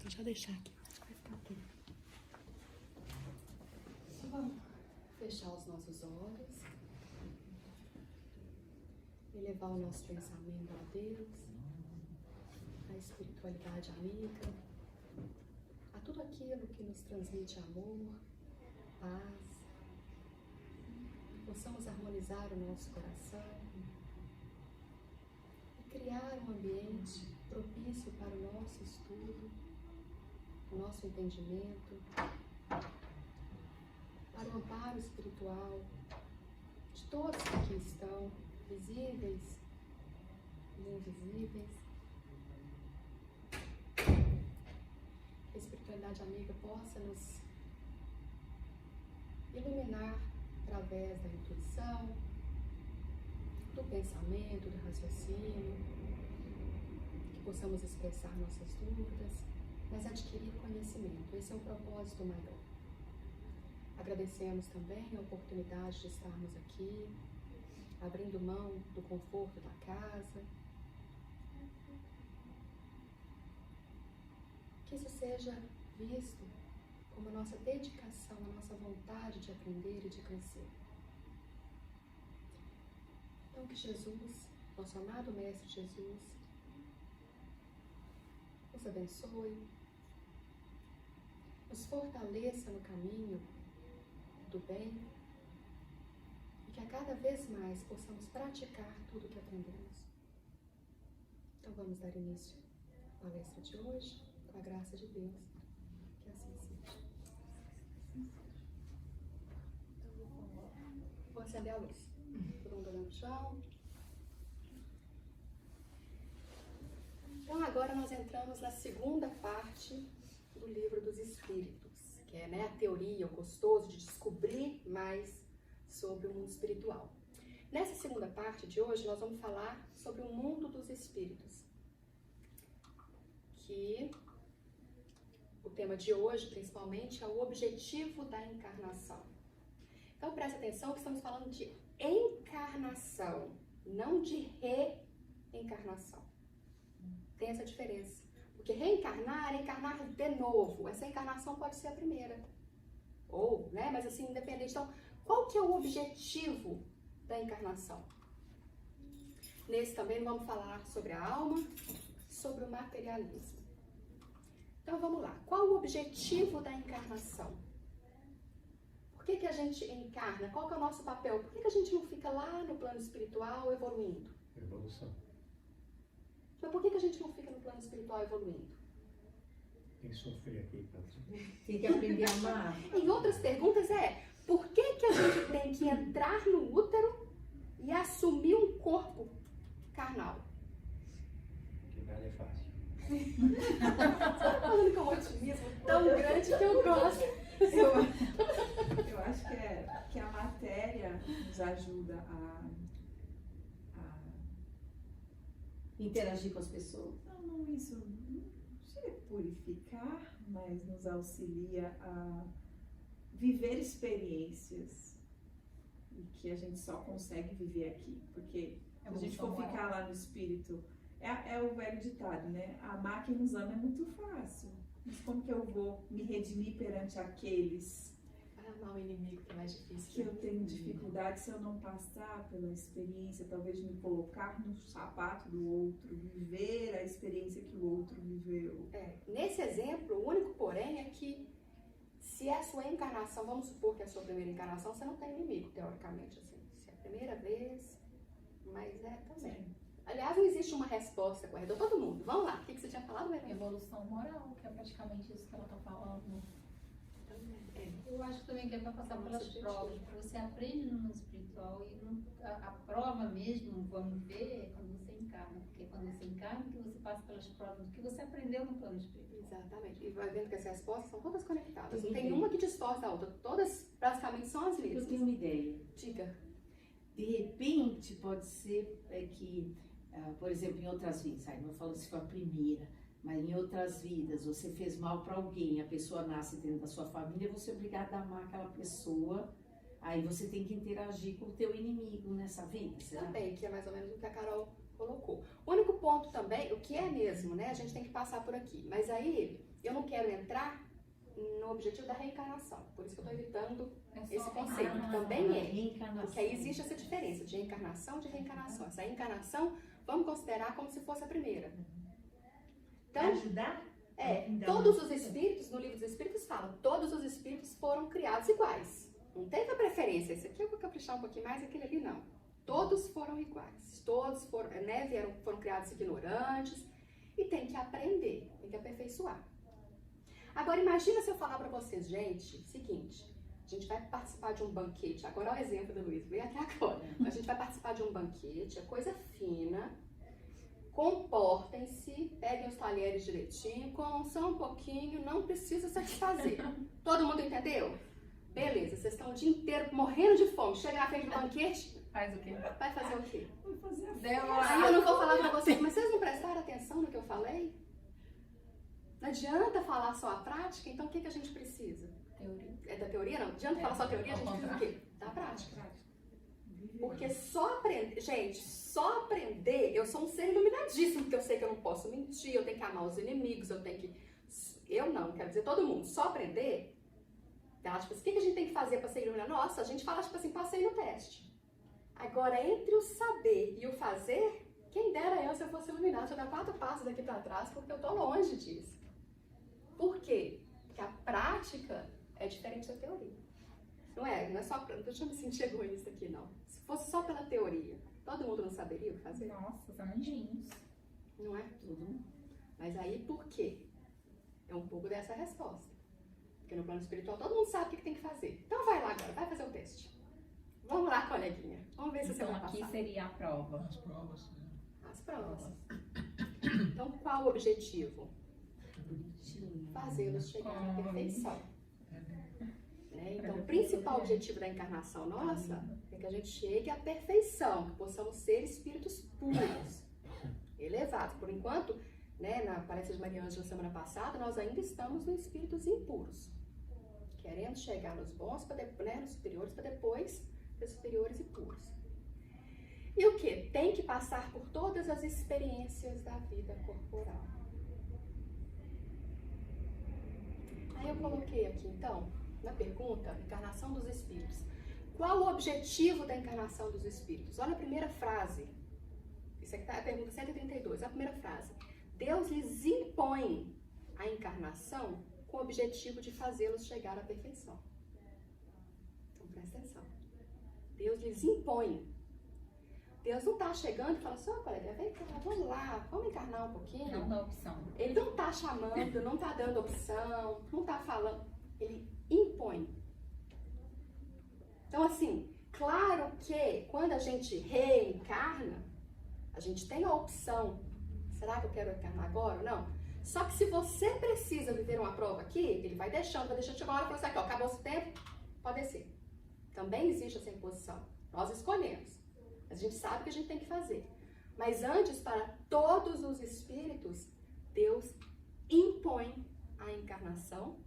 Deixa eu deixar aqui. Vai ficar tudo. Então, vamos fechar os nossos olhos. Elevar o nosso pensamento a Deus, a espiritualidade amiga, a tudo aquilo que nos transmite amor, paz. Que possamos harmonizar o nosso coração e criar um ambiente propício para o nosso estudo, o nosso entendimento, para o amparo espiritual de todos que aqui estão, visíveis e invisíveis. Que a espiritualidade amiga possa nos iluminar através da intuição, do pensamento, do raciocínio, que possamos expressar nossas dúvidas, mas adquirir conhecimento. Esse é o propósito maior. Agradecemos também a oportunidade de estarmos aqui, abrindo mão do conforto da casa. Que isso seja visto como a nossa dedicação, a nossa vontade de aprender e de crescer. Então que Jesus, nosso amado Mestre Jesus, nos abençoe, nos fortaleça no caminho do bem, e que a cada vez mais possamos praticar tudo o que aprendemos. Então vamos dar início à palestra de hoje, com a graça de Deus, que assim seja. Vou acender a luz. Todo mundo olhando no chão. Então agora nós entramos na segunda parte do Livro dos Espíritos, que é, a teoria, o gostoso de descobrir mais sobre o mundo espiritual. Nessa segunda parte de hoje, nós vamos falar sobre o mundo dos espíritos. Que o tema de hoje, principalmente, é o objetivo da encarnação. Então, presta atenção que estamos falando de encarnação, não de reencarnação. Tem essa diferença. Porque reencarnar é encarnar de novo. Essa encarnação pode ser a primeira. Ou, mas assim, independente. Então, qual que é o objetivo da encarnação? Nesse também vamos falar sobre a alma, sobre o materialismo. Então vamos lá. Qual o objetivo da encarnação? Por que a gente encarna? Qual que é o nosso papel? Por que a gente não fica lá no plano espiritual evoluindo? Evolução. Mas por que a gente não fica no plano espiritual evoluindo? Tem que sofrer aqui, tem que aprender a amar. Em outras perguntas por que a gente tem que entrar no útero e assumir um corpo carnal? Porque nada é fácil. Você está falando com um otimismo tão grande que eu gosto. Eu acho que a matéria nos ajuda a interagir com as pessoas. Não, isso não chega a purificar, mas nos auxilia a viver experiências que a gente só consegue viver aqui, porque se a gente for ficar lá no espírito, é o velho ditado, né? Amar quem nos ama é muito fácil, mas como que eu vou me redimir perante aqueles amar o inimigo que é mais difícil, que eu tenho dificuldade se eu não passar pela experiência, talvez me colocar no sapato do outro, viver a experiência que o outro viveu. Nesse exemplo, o único porém é que se é a sua encarnação, vamos supor que é a sua primeira encarnação, você não tem inimigo, teoricamente, assim. Se é a primeira vez, mas também. Sim. Aliás, não existe uma resposta correta. Todo mundo, vamos lá. O que você tinha falado, Helena? Evolução moral, que é praticamente isso que ela está falando. Eu acho também que é para passar pelas provas, porque você aprende no mundo espiritual e a prova mesmo, vamos ver, é quando você encarna, porque é quando você encarna que você passa pelas provas do que você aprendeu no plano espiritual. Exatamente, e vai vendo que as respostas são todas conectadas, não tem uma que distorce a outra, todas praticamente são as mesmas. Eu tenho uma ideia. Diga. De repente, pode ser que, por exemplo, em outras vidas, não falando se foi a primeira, mas em outras vidas, você fez mal para alguém, a pessoa nasce dentro da sua família, você é obrigado a amar aquela pessoa, aí você tem que interagir com o teu inimigo nessa vida, será? Também, que é mais ou menos o que a Carol colocou. O único ponto também, o que é mesmo, a gente tem que passar por aqui, mas aí eu não quero entrar no objetivo da reencarnação. Por isso que eu estou evitando esse conceito, que também é. Porque aí existe essa diferença de encarnação e de reencarnação. Essa reencarnação, vamos considerar como se fosse a primeira. Então, ajudar? todos os espíritos, no livro dos espíritos fala, todos os espíritos foram criados iguais. Não teve a preferência, esse aqui eu vou caprichar um pouquinho mais, aquele ali não. Todos foram iguais, todos foram, foram criados ignorantes e tem que aprender, tem que aperfeiçoar. Agora imagina se eu falar para vocês, gente, seguinte, a gente vai participar de um banquete, agora é o exemplo do Luiz, vem até agora, a gente vai participar de um banquete, é coisa fina, comportem-se, peguem os talheres direitinho, comam só um pouquinho, não precisa satisfazer. Todo mundo entendeu? Beleza, vocês estão o dia inteiro morrendo de fome, chega na frente do banquete, Faz o quê? vai fazer o quê? Vai fazer a Aí eu não vou falar pra vocês, mas vocês não prestaram atenção no que eu falei? Não adianta falar só a prática, então o que a gente precisa? Teoria. É da teoria? Não adianta falar só a teoria, a gente precisa do quê? Da prática. Porque só aprender, gente, só aprender, eu sou um ser iluminadíssimo, porque eu sei que eu não posso mentir, eu tenho que amar os inimigos, eu tenho que... Eu não, quero dizer todo mundo, só aprender, ela, tipo, o que a gente tem que fazer para ser iluminado? Nossa, a gente fala, tipo assim, passei no teste. Agora, entre o saber e o fazer, quem dera eu se eu fosse iluminado, deixa eu dar 4 passos aqui para trás, porque eu tô longe disso. Por quê? Porque a prática é diferente da teoria. Não é só, deixa eu me sentir egoísta aqui, não. Se fosse só pela teoria, todo mundo não saberia o que fazer? Nossa, são anjinhos. Não é tudo. Mas aí, por quê? É um pouco dessa resposta. Porque no plano espiritual, todo mundo sabe o que tem que fazer. Então vai lá agora, vai fazer o teste. Vamos lá, coleguinha. Vamos ver se você Então vai aqui passar. seria a prova. As provas, né? As provas. Então, qual o objetivo? Fazê-los chegar à perfeição. Né? Então, o principal objetivo da encarnação nossa é que a gente chegue à perfeição, que possamos ser espíritos puros, elevados. Por enquanto, né, na palestra de Maria Ângela semana passada, nós ainda estamos nos espíritos impuros, querendo chegar nos bons, nos superiores, para depois ser superiores e puros. E o que? Tem que passar por todas as experiências da vida corporal. Aí eu coloquei aqui, então, na pergunta, encarnação dos espíritos. Qual o objetivo da encarnação dos espíritos? Olha a primeira frase. Isso aqui é a pergunta 132, a primeira frase. Deus lhes impõe a encarnação com o objetivo de fazê-los chegar à perfeição. Então, presta atenção. Deus lhes impõe. Deus não está chegando e fala assim, colega, vem cá, vamos lá, vamos encarnar um pouquinho. Não dá opção. Ele não está chamando, não está dando opção, não está falando. Ele impõe. Então, assim, claro que quando a gente reencarna, a gente tem a opção. Será que eu quero encarnar agora ou não? Só que se você precisa viver uma prova aqui, ele vai deixando, chegar uma hora e falar assim, aqui, ó, acabou o tempo, pode descer. Também existe essa imposição. Nós escolhemos. A gente sabe o que a gente tem que fazer. Mas antes, para todos os espíritos, Deus impõe a encarnação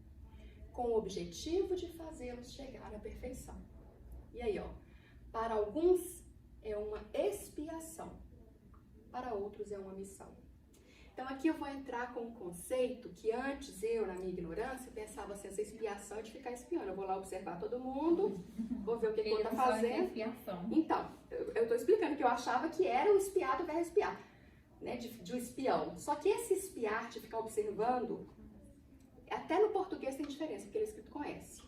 com o objetivo de fazê-los chegar à perfeição. E aí, ó, para alguns é uma expiação, para outros é uma missão. Então aqui eu vou entrar com um conceito que antes eu, na minha ignorância, pensava assim, essa expiação é de ficar espiando. Eu vou lá observar todo mundo, vou ver o que o outro está fazendo. Então, eu estou explicando que eu achava que era o espiado versus espiar, né, de um espião. Só que esse espiar, de ficar observando, até no português tem diferença, porque ele é escrito com S.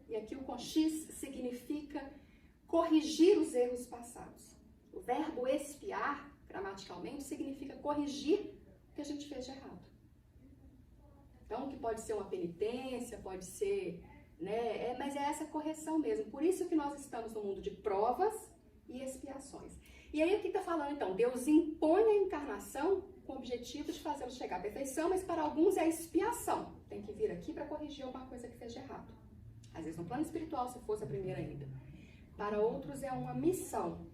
E aqui o com X significa corrigir os erros passados. O verbo espiar, gramaticalmente, significa corrigir o que a gente fez de errado. Então, que pode ser uma penitência, pode ser, né, mas é essa correção mesmo. Por isso que nós estamos no mundo de provas e expiações. E aí o que está falando então? Deus impõe a encarnação com o objetivo de fazê-los chegar à perfeição, mas para alguns é expiação. Tem que vir aqui para corrigir alguma coisa que fez de errado. Às vezes no plano espiritual, se fosse a primeira ainda. Para outros é uma missão.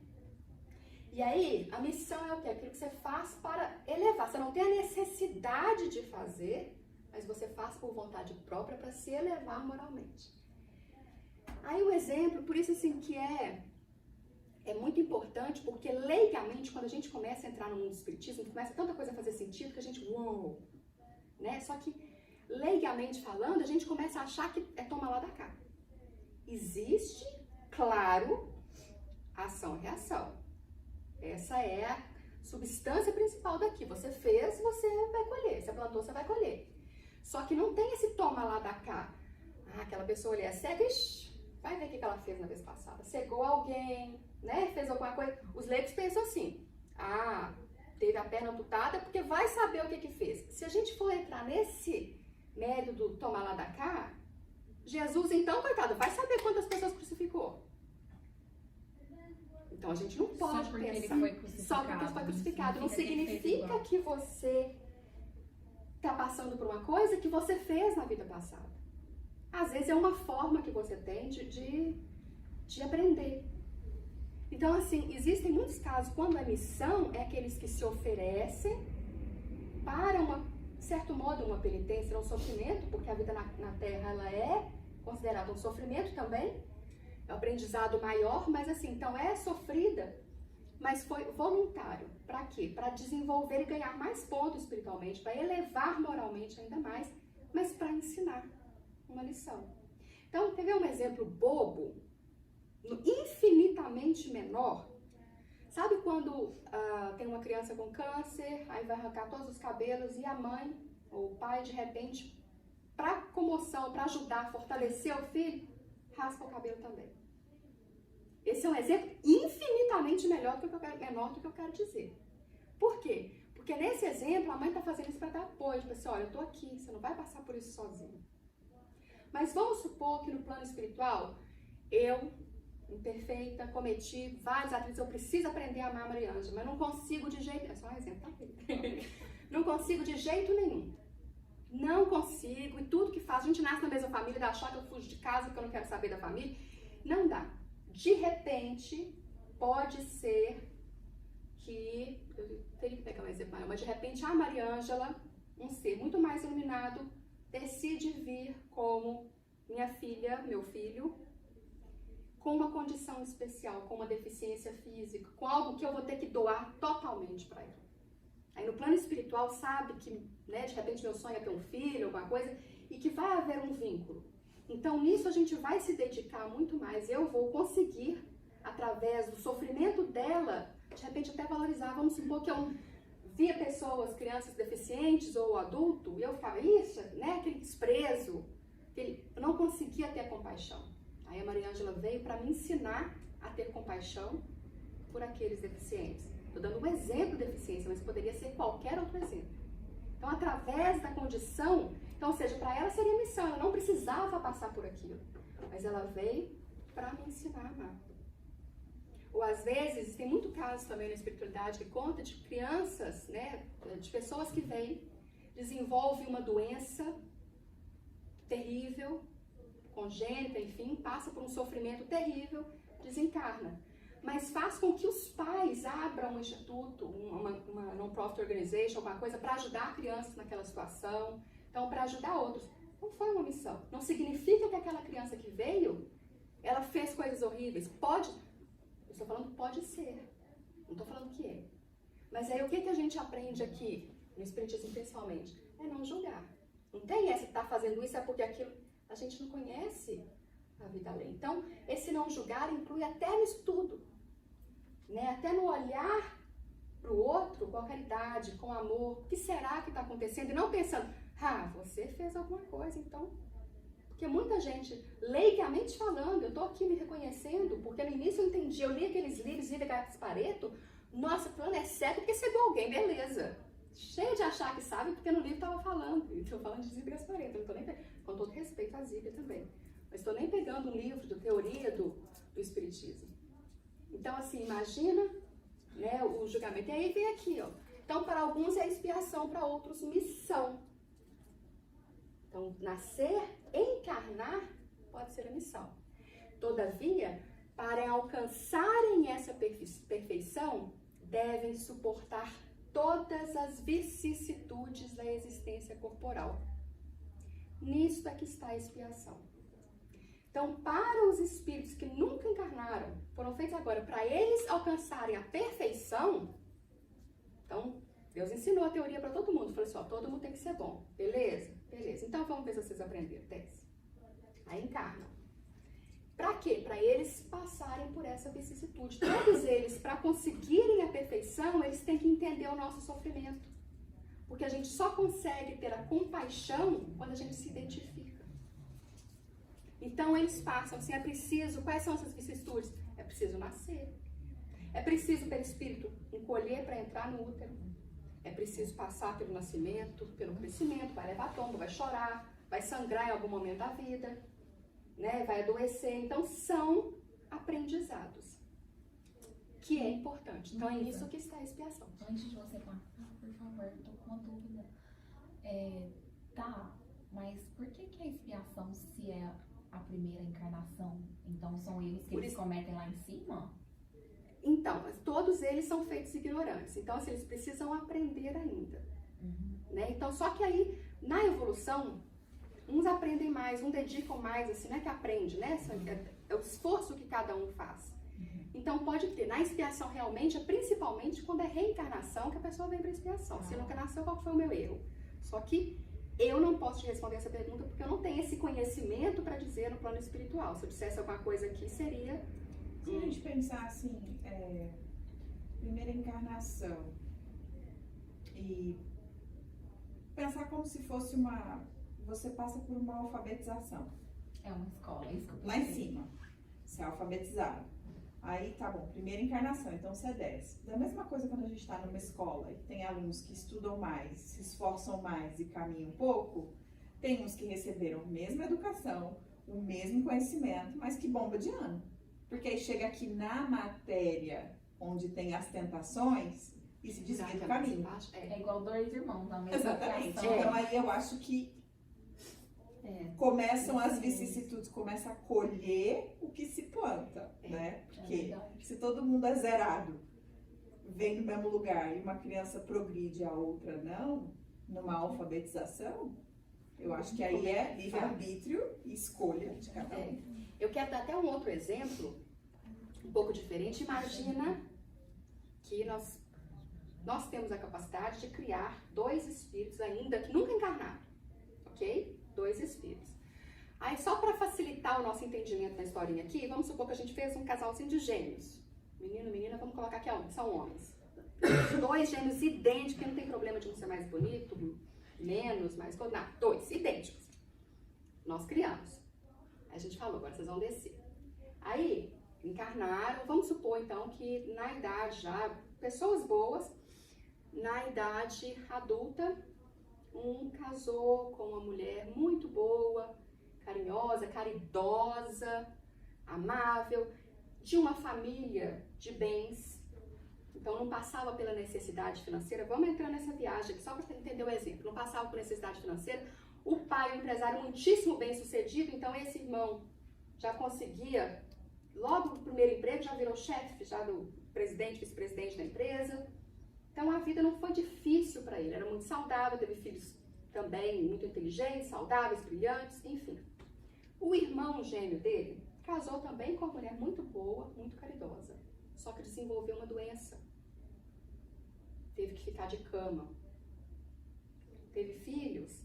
E aí, a missão é o quê? Aquilo que você faz para elevar. Você não tem a necessidade de fazer, mas você faz por vontade própria para se elevar moralmente. Aí o exemplo, por isso assim que é muito importante, porque leigamente, quando a gente começa a entrar no mundo do espiritismo, começa tanta coisa a fazer sentido que a gente, uau, né? Só que leigamente falando, a gente começa a achar que é tomar lá da cá. Existe, claro, ação e reação. Essa é a substância principal daqui. Você fez, você vai colher. Você plantou, você vai colher. Só que não tem esse toma lá da cá. Ah, aquela pessoa ali é cega, vai ver o que ela fez na vez passada. Cegou alguém, né? Fez alguma coisa. Os leigos pensam assim, teve a perna amputada porque vai saber o que fez. Se a gente for entrar nesse mérito do tomar lá da cá, Jesus, então, coitado, vai saber quantas pessoas crucificou. Então a gente não pode Só porque pensar. ele foi crucificado. Só porque ele foi crucificado. Não significa que você está passando por uma coisa que você fez na vida passada. Às vezes é uma forma que você tem de aprender. Então, assim, existem muitos casos quando a missão é aqueles que se oferecem para de certo modo, uma penitência, um sofrimento, porque a vida na Terra ela é considerada um sofrimento também. É um aprendizado maior, mas assim, então é sofrida, mas foi voluntário. Para quê? Para desenvolver e ganhar mais pontos espiritualmente, para elevar moralmente ainda mais, mas para ensinar uma lição. Então, quer ver um exemplo bobo, infinitamente menor? Sabe quando tem uma criança com câncer, aí vai arrancar todos os cabelos e a mãe ou o pai, de repente, para comoção, para ajudar, fortalecer o filho, raspa o cabelo também. Esse é um exemplo infinitamente menor do que eu quero dizer. Por quê? Porque nesse exemplo, a mãe está fazendo isso para dar apoio, para assim, olha, eu estou aqui, você não vai passar por isso sozinho. Mas vamos supor que no plano espiritual, eu, imperfeita, cometi vários atritos, eu preciso aprender a amar a Maria Ângela, mas não consigo de jeito... É só um exemplo, tá? Não consigo de jeito nenhum. Não consigo, e tudo que faço, a gente nasce na mesma família, dá achar que eu fujo de casa porque eu não quero saber da família. Não dá. De repente, pode ser que, eu teria que pegar um exemplo maior, mas de repente a Maria Ângela, um ser muito mais iluminado, decide vir como minha filha, meu filho, com uma condição especial, com uma deficiência física, com algo que eu vou ter que doar totalmente para ele. Aí no plano espiritual sabe que, né, de repente meu sonho é ter um filho, alguma coisa, e que vai haver um vínculo. Então nisso a gente vai se dedicar muito mais. Eu vou conseguir, através do sofrimento dela, de repente até valorizar. Vamos supor que eu via pessoas, crianças deficientes ou adulto, e eu ficava, isso, né, aquele desprezo, eu não conseguia ter compaixão. Aí a Maria Ângela veio para me ensinar a ter compaixão por aqueles deficientes. Estou dando um exemplo de deficiência, mas poderia ser qualquer outro exemplo. Então, através da condição, então, ou seja, para ela seria missão, ela não precisava passar por aquilo, mas ela veio para me ensinar a amar. Ou às vezes, tem muito caso também na espiritualidade que conta de crianças, né, de pessoas que vêm, desenvolvem uma doença terrível, congênita, enfim, passa por um sofrimento terrível, desencarna. Mas faz com que os pais abram um instituto, uma non-profit organization, alguma coisa, para ajudar crianças naquela situação, então para ajudar outros. Não foi uma missão. Não significa que aquela criança que veio, ela fez coisas horríveis. Pode, eu estou falando pode ser, não estou falando que é. Mas aí o que a gente aprende aqui, no Espiritismo principalmente? É não julgar. Não tem essa que está fazendo isso, é porque aquilo... A gente não conhece a vida além. Então, esse não julgar inclui até no estudo, né? Até no olhar para o outro com a caridade, com amor. O que será que está acontecendo? E não pensando, você fez alguma coisa, então... Porque muita gente, leigamente falando, eu estou aqui me reconhecendo, porque no início eu entendi, eu li aqueles livros, Viva Gasparetto, nossa, fulano é cego porque cegou alguém, beleza. Cheio de achar que sabe, porque no livro estava falando. E estou falando de Zíbia Gasparetto, não estou nem com todo respeito à Zíbia também. Mas estou nem pegando um livro de teoria do Espiritismo. Então, assim, imagina, né, o julgamento. E aí vem aqui, ó. Então, para alguns é expiação, para outros missão. Então, nascer, encarnar, pode ser a missão. Todavia, para alcançarem essa perfeição, devem suportar todas as vicissitudes da existência corporal. Nisto é que está a expiação. Então, para os espíritos que nunca encarnaram, foram feitos agora, para eles alcançarem a perfeição, então, Deus ensinou a teoria para todo mundo. Falou assim, todo mundo tem que ser bom. Beleza? Beleza, então vamos ver se vocês aprenderam. Desce. Aí encarnam. Para quê? Para eles passarem por essa vicissitude. Todos eles, para conseguirem a perfeição, eles têm que entender o nosso sofrimento. Porque a gente só consegue ter a compaixão quando a gente se identifica. Então eles passam, assim, é preciso, quais são essas vicissitudes? É preciso nascer. É preciso, pelo espírito, encolher para entrar no útero. É preciso passar pelo nascimento, pelo crescimento, vai levar tombo, vai chorar, vai sangrar em algum momento da vida, né? Vai adoecer. Então são aprendizados, que é importante. Então é isso que está a expiação. Antes de você passar, por favor, eu tô com uma dúvida. Mas por que a expiação, se é a primeira encarnação, então são eles que eles cometem lá em cima? Então, todos eles são feitos ignorantes. Então, assim, eles precisam aprender ainda. Né? Então, só que aí, na evolução, uns aprendem mais, uns dedicam mais, assim, não é que aprende, né? É o esforço que cada um faz. Então, pode ter. Na expiação, realmente, é principalmente quando é reencarnação que a pessoa vem para expiação. Se nunca nasceu, qual foi o meu erro? Só que eu não posso te responder essa pergunta porque eu não tenho esse conhecimento para dizer no plano espiritual. Se eu dissesse alguma coisa aqui, seria... Se a gente pensar assim, primeira encarnação e pensar como se fosse você passa por uma alfabetização. É uma escola, é isso que eu Lá em cima, você é alfabetizado. Aí tá bom, primeira encarnação, então você desce. Da mesma coisa quando a gente está numa escola e tem alunos que estudam mais, se esforçam mais e caminham um pouco, tem uns que receberam a mesma educação, o mesmo conhecimento, mas que bomba de ano. Porque aí chega aqui na matéria, onde tem as tentações, e se desvia do caminho. É igual dois irmãos, na mesma Exatamente. criação. Então aí eu acho que começam as vicissitudes, começa a colher o que se planta, né? Porque se todo mundo é zerado, vem no mesmo lugar e uma criança progride, a outra não, numa alfabetização, eu acho que aí é livre-arbítrio e escolha de cada um. Eu quero dar até um outro exemplo, um pouco diferente. Imagina que nós temos a capacidade de criar 2 espíritos ainda que nunca encarnaram, ok? 2 espíritos. Aí, só para facilitar o nosso entendimento da historinha aqui, vamos supor que a gente fez um casalzinho de gêmeos. Menino, menina, vamos colocar aqui, são homens. 2 gêmeos idênticos, que não tem problema de um ser mais bonito, menos, mais... Não, 2 idênticos. Nós criamos. A gente falou, agora vocês vão descer. Aí, encarnaram, vamos supor então que na idade já, pessoas boas, na idade adulta, um casou com uma mulher muito boa, carinhosa, caridosa, amável, de uma família de bens, então não passava pela necessidade financeira. Vamos entrar nessa viagem aqui, só para você entender o exemplo. Não passava por necessidade financeira. O pai é um empresário muitíssimo bem sucedido, então esse irmão já conseguia, logo no primeiro emprego, já virou chefe, já do presidente, vice-presidente da empresa. Então a vida não foi difícil para ele, era muito saudável, teve filhos também muito inteligentes, saudáveis, brilhantes, enfim. O irmão gêmeo dele casou também com uma mulher muito boa, muito caridosa, só que desenvolveu uma doença. Teve que ficar de cama. Teve filhos,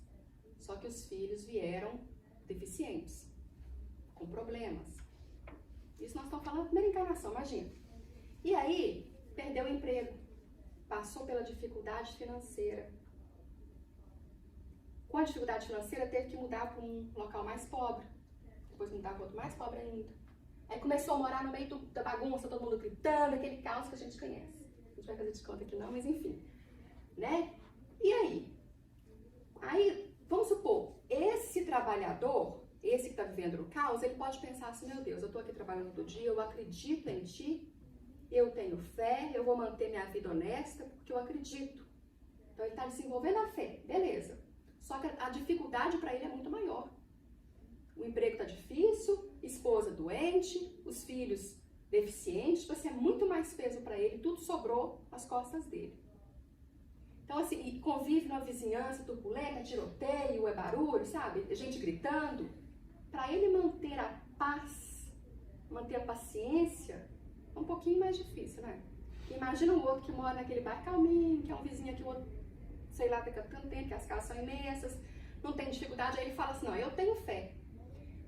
só que os filhos vieram deficientes, com problemas. Isso nós estamos falando da primeira encarnação, imagina. E aí, perdeu o emprego, passou pela dificuldade financeira. Com a dificuldade financeira, teve que mudar para um local mais pobre, depois mudar para outro mais pobre ainda. Aí começou a morar no meio da bagunça, todo mundo gritando, aquele caos que a gente conhece. A gente vai fazer de conta aqui não, mas enfim. Né? E aí? Aí, vamos supor, esse trabalhador, esse que está vivendo no caos, ele pode pensar assim, meu Deus, eu estou aqui trabalhando todo dia, eu acredito em ti, eu tenho fé, eu vou manter minha vida honesta, porque eu acredito. Então ele está desenvolvendo a fé, beleza. Só que a dificuldade para ele é muito maior. O emprego está difícil, esposa doente, os filhos deficientes, tipo assim, é muito mais peso para ele, tudo sobrou nas costas dele. Então assim, e convive numa vizinhança turbulenta, tiroteio, é barulho, sabe? Gente gritando. Para ele manter a paz, manter a paciência, é um pouquinho mais difícil, né? Imagina um outro que mora naquele bairro calminho, que é um vizinho aqui, o outro, sei lá, tem tanto tempo, que as casas são imensas, não tem dificuldade dificuldade, aí ele fala assim, não, eu tenho fé.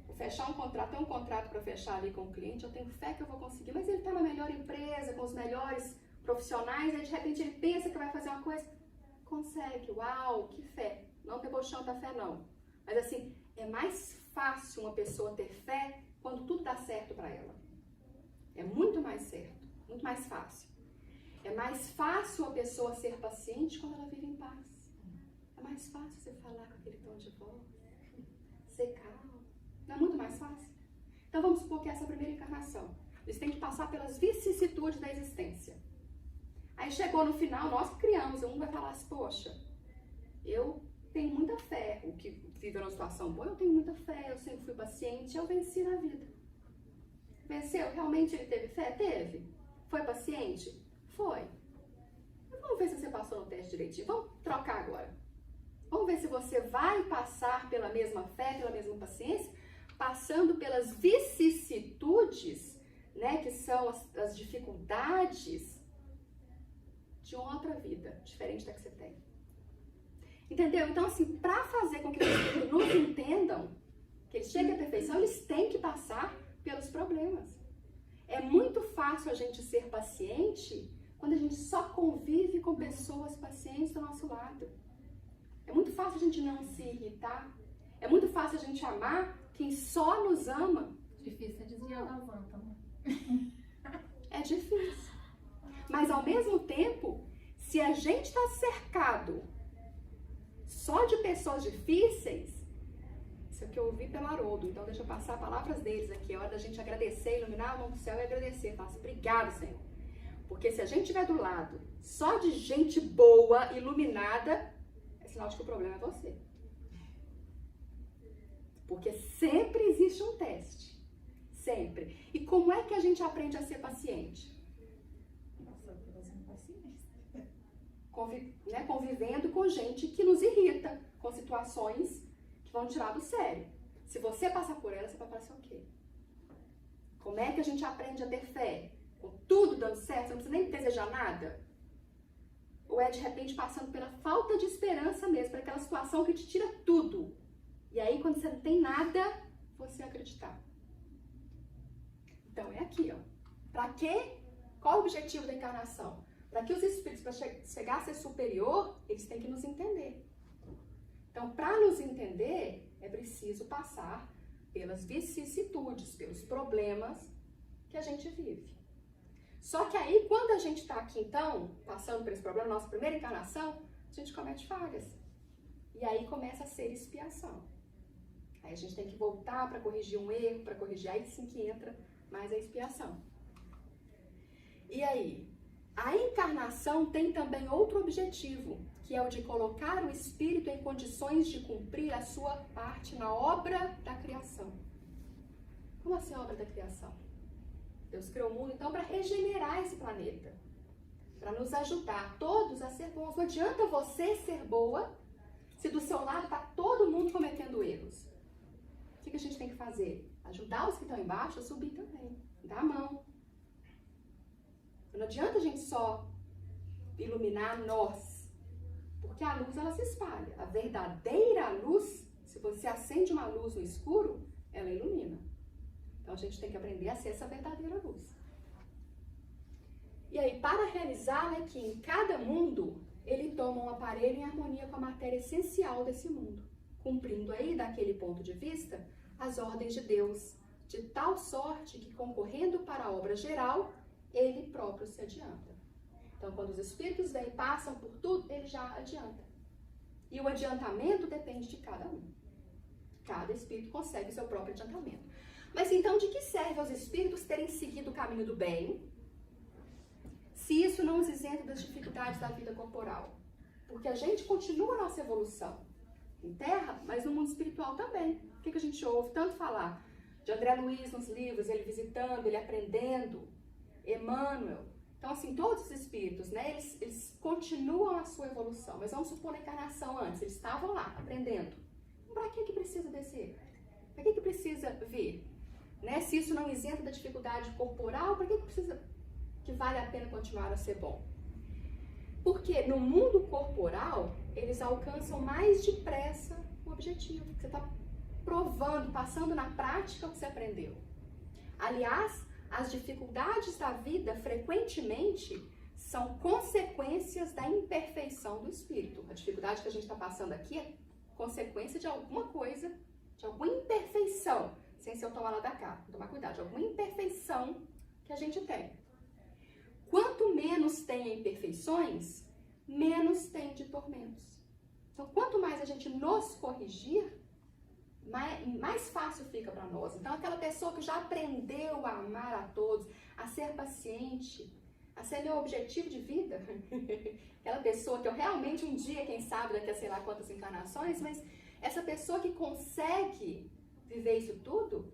Vou fechar um contrato, tem um contrato para fechar ali com o cliente, eu tenho fé que eu vou conseguir, mas ele está na melhor empresa, com os melhores profissionais, aí de repente ele pensa que vai fazer uma coisa, consegue, uau, que fé. Não debochando da fé, não. Mas assim, é mais fácil uma pessoa ter fé quando tudo dá certo para ela. É muito mais certo, muito mais fácil. É mais fácil a pessoa ser paciente quando ela vive em paz. É mais fácil você falar com aquele tom de voz, ser calmo. Não é muito mais fácil? Então vamos supor que essa é a primeira encarnação. Eles têm que passar pelas vicissitudes da existência. Aí chegou no final, nós que criamos, um vai falar assim, poxa, eu tenho muita fé. O que vive numa situação boa, eu tenho muita fé, eu sempre fui paciente, eu venci na vida. Venceu? Realmente ele teve fé? Teve. Foi paciente? Foi. Mas vamos ver se você passou no teste direitinho. Vamos trocar agora. Vamos ver se você vai passar pela mesma fé, pela mesma paciência, passando pelas vicissitudes, né, que são as dificuldades de outra vida, diferente da que você tem. Entendeu? Então, assim, para fazer com que os espíritos nos entendam, que eles cheguem à perfeição, eles têm que passar pelos problemas. É muito fácil a gente ser paciente quando a gente só convive com pessoas pacientes do nosso lado. É muito fácil a gente não se irritar. É muito fácil a gente amar quem só nos ama. Difícil é desviar da van, também. É difícil. Mas ao mesmo tempo, se a gente está cercado só de pessoas difíceis, isso é o que eu ouvi pelo Haroldo, então deixa eu passar palavras deles aqui, é hora da gente agradecer, iluminar o nome do céu e agradecer. Faço, obrigado, Senhor. Porque se a gente estiver do lado só de gente boa, iluminada, é sinal de que o problema é você. Porque sempre existe um teste. Sempre. E como é que a gente aprende a ser paciente? Convivendo com gente que nos irrita, com situações que vão tirar do sério. Se você passar por ela, você vai parecer o quê? Como é que a gente aprende a ter fé? Com tudo dando certo, você não precisa nem desejar nada? Ou é de repente passando pela falta de esperança mesmo, por aquela situação que te tira tudo. E aí quando você não tem nada, você acreditar. Então é aqui, ó. Pra quê? Qual o objetivo da encarnação? Para que os espíritos, para chegar a ser superior, eles têm que nos entender. Então, para nos entender, é preciso passar pelas vicissitudes, pelos problemas que a gente vive. Só que aí, quando a gente está aqui, então, passando por esse problema, nossa primeira encarnação, a gente comete falhas. E aí começa a ser expiação. Aí a gente tem que voltar para corrigir um erro, para corrigir, aí sim que entra mais a expiação. E aí? A encarnação tem também outro objetivo, que é o de colocar o espírito em condições de cumprir a sua parte na obra da criação. Como assim a obra da criação? Deus criou o mundo, então, para regenerar esse planeta. Para nos ajudar todos a ser bons. Não adianta você ser boa se do seu lado está todo mundo cometendo erros. O que a gente tem que fazer? Ajudar os que estão embaixo a subir também. Dar a mão. Não adianta a gente só iluminar nós, porque a luz ela se espalha. A verdadeira luz, se você acende uma luz no escuro, ela ilumina. Então a gente tem que aprender a ser essa verdadeira luz. E aí, para realizar, né, que em cada mundo ele toma um aparelho em harmonia com a matéria essencial desse mundo, cumprindo aí, daquele ponto de vista, as ordens de Deus, de tal sorte que, concorrendo para a obra geral, ele próprio se adianta. Então, quando os espíritos vêm e passam por tudo, ele já adianta. E o adiantamento depende de cada um. Cada espírito consegue o seu próprio adiantamento. Mas então, de que serve aos espíritos terem seguido o caminho do bem, se isso não os isenta das dificuldades da vida corporal? Porque a gente continua a nossa evolução em terra, mas no mundo espiritual também. O que a gente ouve tanto falar? De André Luiz nos livros, ele visitando, ele aprendendo, Emmanuel. Então, assim, todos os espíritos, né, eles continuam a sua evolução. Mas vamos supor a encarnação antes, eles estavam lá, aprendendo. Para que precisa descer? Para que precisa vir? Né? Se isso não isenta da dificuldade corporal, para que precisa, que vale a pena continuar a ser bom? Porque no mundo corporal, eles alcançam mais depressa o objetivo. objetivo. Você está provando, passando na prática o que você aprendeu. Aliás, as dificuldades da vida, frequentemente, são consequências da imperfeição do espírito. A dificuldade que a gente está passando aqui é consequência de alguma coisa, de alguma imperfeição, sem ser eu tomar lá da cá, tomar cuidado, de alguma imperfeição que a gente tem. Quanto menos tem imperfeições, menos tem de tormentos. Então, quanto mais a gente nos corrigir, mais fácil fica para nós. Então, aquela pessoa que já aprendeu a amar a todos, a ser paciente, a ser meu objetivo de vida, aquela pessoa que eu realmente um dia, quem sabe, daqui a sei lá quantas encarnações, mas essa pessoa que consegue viver isso tudo,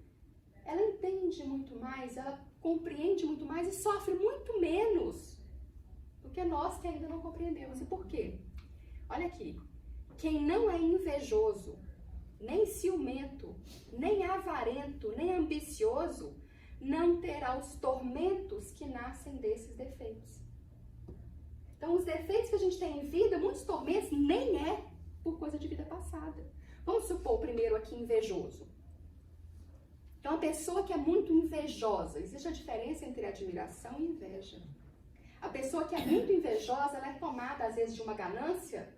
ela entende muito mais, ela compreende muito mais e sofre muito menos do que nós que ainda não compreendemos. E por quê? Olha aqui, quem não é invejoso, nem ciumento, nem avarento, nem ambicioso, não terá os tormentos que nascem desses defeitos. Então, os defeitos que a gente tem em vida, muitos tormentos, nem é por coisa de vida passada. Vamos supor o primeiro aqui, invejoso. Então, a pessoa que é muito invejosa, existe a diferença entre admiração e inveja. A pessoa que é muito invejosa, ela é tomada, às vezes, de uma ganância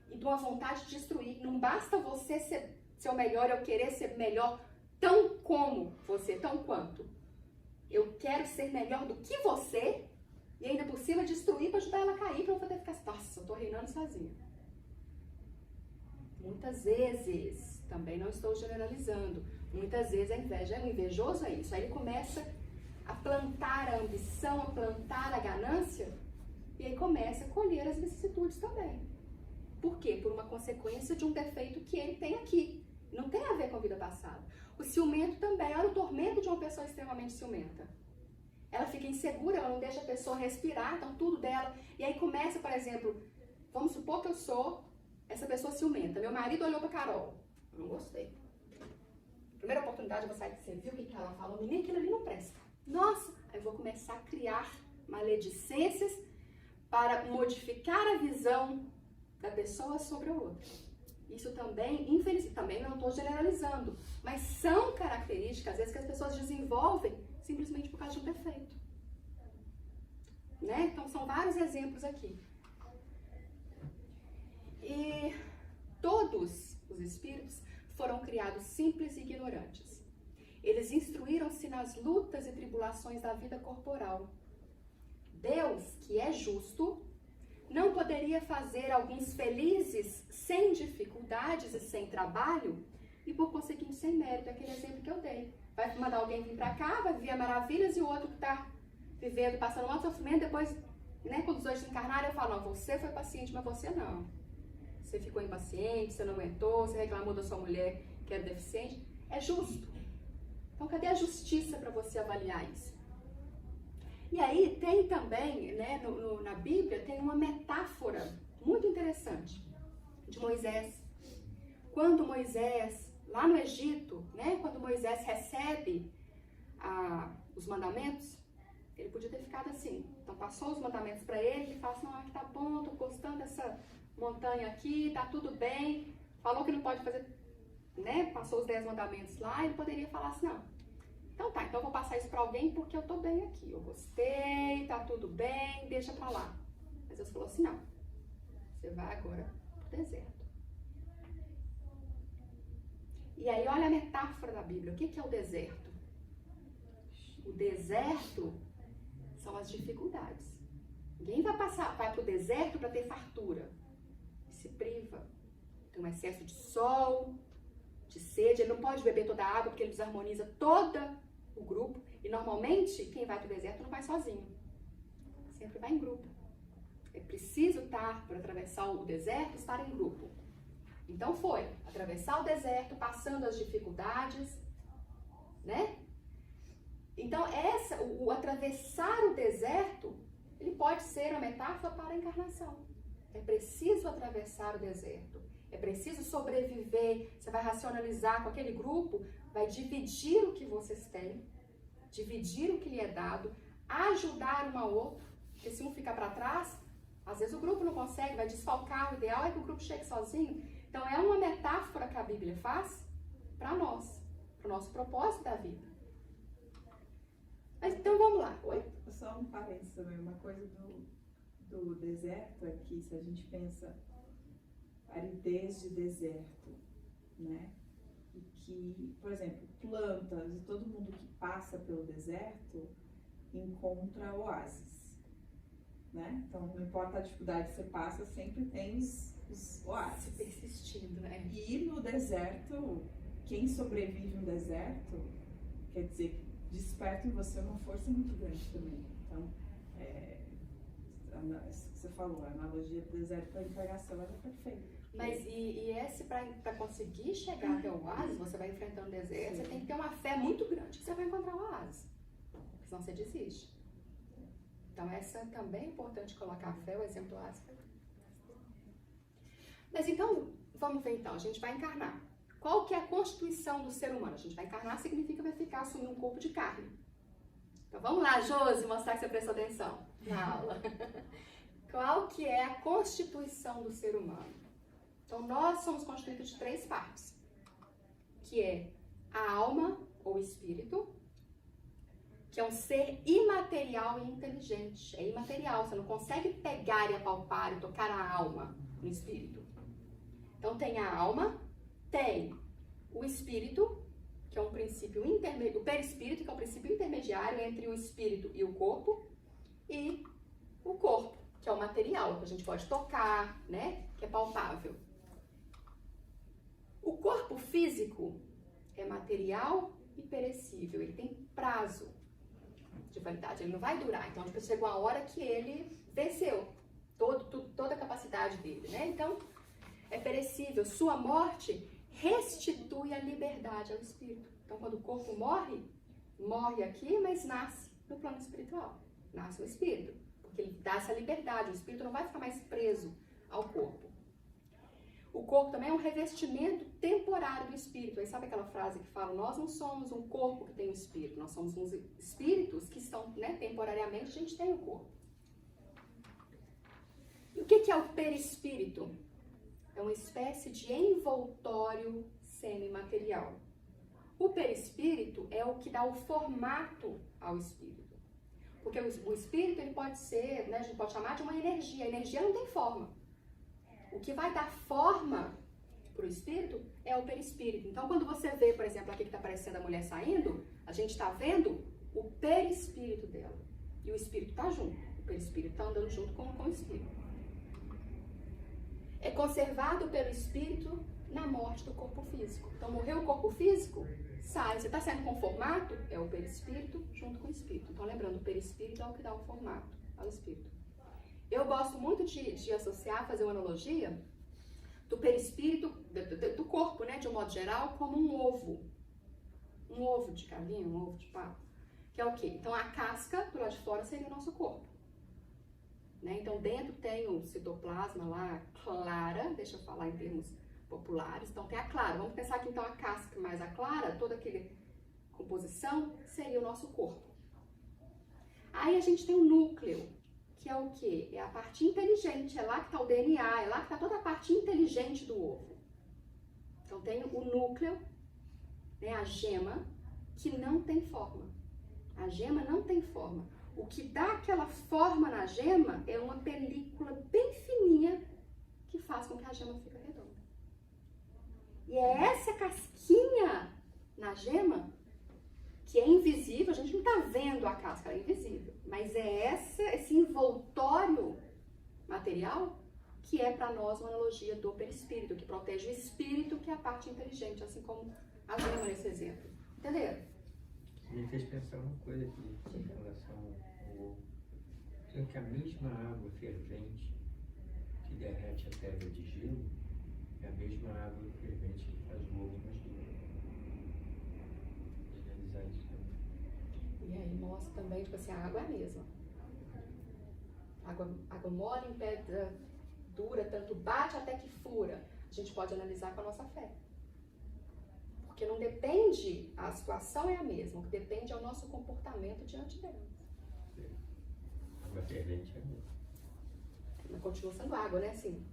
e de uma vontade de destruir. Não basta você ser o melhor, eu querer ser melhor tão como você, tão quanto. Eu quero ser melhor do que você e ainda por cima destruir para ajudar ela a cair, para eu poder ficar, nossa, eu tô reinando sozinha. Muitas vezes, também não estou generalizando, muitas vezes a inveja, o invejoso é isso. Aí ele começa a plantar a ambição, a plantar a ganância e aí começa a colher as vicissitudes também. Por quê? Por uma consequência de um defeito que ele tem aqui. Não tem a ver com a vida passada. O ciumento também, olha o tormento de uma pessoa extremamente ciumenta. Ela fica insegura, ela não deixa a pessoa respirar, então tudo dela. E aí começa, por exemplo, vamos supor que eu sou essa pessoa ciumenta. Meu marido olhou pra Carol. Eu não gostei. Primeira oportunidade, eu vou sair, você viu o que ela falou? Menina, aquilo ali não presta. Nossa! Aí eu vou começar a criar maledicências para modificar a visão da pessoa sobre o outro. Isso também, infelizmente, também não estou generalizando, mas são características, às vezes, que as pessoas desenvolvem simplesmente por causa de um defeito. Né? Então, são vários exemplos aqui. E todos os espíritos foram criados simples e ignorantes. Eles instruíram-se nas lutas e tribulações da vida corporal. Deus, que é justo, não poderia fazer alguns felizes sem dificuldades e sem trabalho e, por conseguinte, sem mérito. Aquele exemplo que eu dei. Vai mandar alguém vir pra cá, vai viver maravilhas e o outro que tá vivendo, passando um sofrimento, depois, né, quando os dois se encarnarem, eu falo, não, você foi paciente, mas você não. Você ficou impaciente, você não aguentou, você reclamou da sua mulher que era deficiente. É justo. Então, cadê a justiça para você avaliar isso? E aí tem também, né, na Bíblia, tem uma metáfora muito interessante de Moisés. Quando Moisés, lá no Egito, né, quando Moisés recebe os mandamentos, ele podia ter ficado assim. Então passou os mandamentos para ele, ele fala assim, não, aqui tá bom, tô gostando dessa montanha aqui, tá tudo bem. Falou que não pode fazer, né, passou os 10 mandamentos lá, ele poderia falar assim, não. Então tá, então eu vou passar isso pra alguém porque eu tô bem aqui. Eu gostei, tá tudo bem, deixa pra lá. Mas Deus falou assim, não. Você vai agora pro deserto. E aí olha a metáfora da Bíblia. O que é o deserto? O deserto são as dificuldades. Ninguém vai pro deserto para ter fartura. Se priva. Tem um excesso de sol, de sede. Ele não pode beber toda a água porque ele desarmoniza todo o grupo. E normalmente quem vai pro deserto não vai sozinho. Sempre vai em grupo. É preciso estar, para atravessar o deserto, estar em grupo. Então foi atravessar o deserto, passando as dificuldades, né? Então o atravessar o deserto, ele pode ser uma metáfora para a encarnação. É preciso atravessar o deserto. É preciso sobreviver. Você vai racionalizar com aquele grupo, vai dividir o que vocês têm, dividir o que lhe é dado, ajudar um ao outro, porque se um ficar para trás, às vezes o grupo não consegue, vai desfalcar. O ideal é que o grupo chegue sozinho. Então é uma metáfora que a Bíblia faz para nós, para o nosso propósito da vida. Mas então vamos lá. Oi? Só um parênteses também, uma coisa do deserto é que se a gente pensa aridez de deserto, né? E que, por exemplo, plantas e todo mundo que passa pelo deserto encontra oásis, né? Então, não importa a dificuldade que você passa, sempre tem os oásis. Persistindo, né? E no deserto, quem sobrevive no deserto, quer dizer, desperta em você uma força muito grande também. Então, isso que você falou, a analogia do deserto para a encarnação era perfeita. Mas esse, para conseguir chegar até o oásis, você vai enfrentando o deserto, você tem que ter uma fé muito grande que você vai encontrar o oásis. Senão você desiste. Então, essa também é importante colocar a fé, o exemplo do oásis. Mas então, vamos ver então, a gente vai encarnar. Qual que é a constituição do ser humano? A gente vai encarnar significa que vai ficar assumir um corpo de carne. Então vamos lá, Josi, mostrar que você prestou atenção na aula. Qual que é a constituição do ser humano? Então nós somos constituídos de 3 partes, que é a alma ou espírito, que é um ser imaterial e inteligente. É imaterial, você não consegue pegar e apalpar e tocar a alma no espírito. Então tem a alma, tem o espírito, que é um princípio intermediário, o perispírito, que é um princípio intermediário entre o espírito e o corpo corpo, que é o material, que a gente pode tocar, né, que é palpável. O corpo físico é material e perecível, ele tem prazo de validade, ele não vai durar, então tipo, chegou a hora que ele venceu toda a capacidade dele, né, então é perecível, sua morte restitui a liberdade ao espírito. Então, quando o corpo morre aqui, mas nasce no plano espiritual. Nasce o espírito, porque ele dá essa liberdade. O espírito não vai ficar mais preso ao corpo. O corpo também é um revestimento temporário do espírito. Aí sabe aquela frase que fala, nós não somos um corpo que tem um espírito, nós somos uns espíritos que estão, né, temporariamente, a gente tem o corpo. E o que é o perispírito? É uma espécie de envoltório semimaterial. O perispírito é o que dá o formato ao espírito. Porque o espírito ele pode ser, né, a gente pode chamar de uma energia. A energia não tem forma. O que vai dar forma para o espírito é o perispírito. Então, quando você vê, por exemplo, aqui que está aparecendo a mulher saindo, a gente está vendo o perispírito dela. E o espírito está junto. O perispírito está andando junto com o espírito. É conservado pelo espírito na morte do corpo físico. Então, morreu o corpo físico, sai. Você está saindo com formato? É o perispírito junto com o espírito. Então, lembrando, o perispírito é o que dá o formato ao espírito. Eu gosto muito de associar, fazer uma analogia do perispírito, do corpo, né, de um modo geral, como um ovo. Um ovo de galinha, um ovo de pato. Que é o quê? Então, a casca do lado de fora seria o nosso corpo. Né? Então, dentro tem o citoplasma lá, clara, deixa eu falar em termos populares. Então, tem a clara. Vamos pensar que então a casca mais a clara, toda aquela composição, seria o nosso corpo. Aí a gente tem o núcleo, que é o quê? É a parte inteligente, é lá que está o DNA, é lá que está toda a parte inteligente do ovo. Então, tem o núcleo, né, a gema, que não tem forma. A gema não tem forma. O que dá aquela forma na gema é uma película bem fininha que faz com que a gema fique redonda. E é essa casquinha na gema que é invisível, a gente não está vendo a casca, ela é invisível, mas é esse envoltório material que é para nós uma analogia do perispírito, que protege o espírito, que é a parte inteligente, assim como a gema nesse exemplo. Entenderam? Me fez pensar uma coisa aqui em relação ao ovo. Então, que a mesma água fervente que derrete a pedra de gelo é a mesma água fervente que faz o ovo mais duro. Analisar isso também. E aí mostra também, tipo assim, a água é a mesma. Água mole em pedra dura, tanto bate até que fura. A gente pode analisar com a nossa fé. Porque não depende, a situação é a mesma, o que depende é o nosso comportamento diante dela. Água fervente é mesmo. Mas continua sendo água, né? Assim,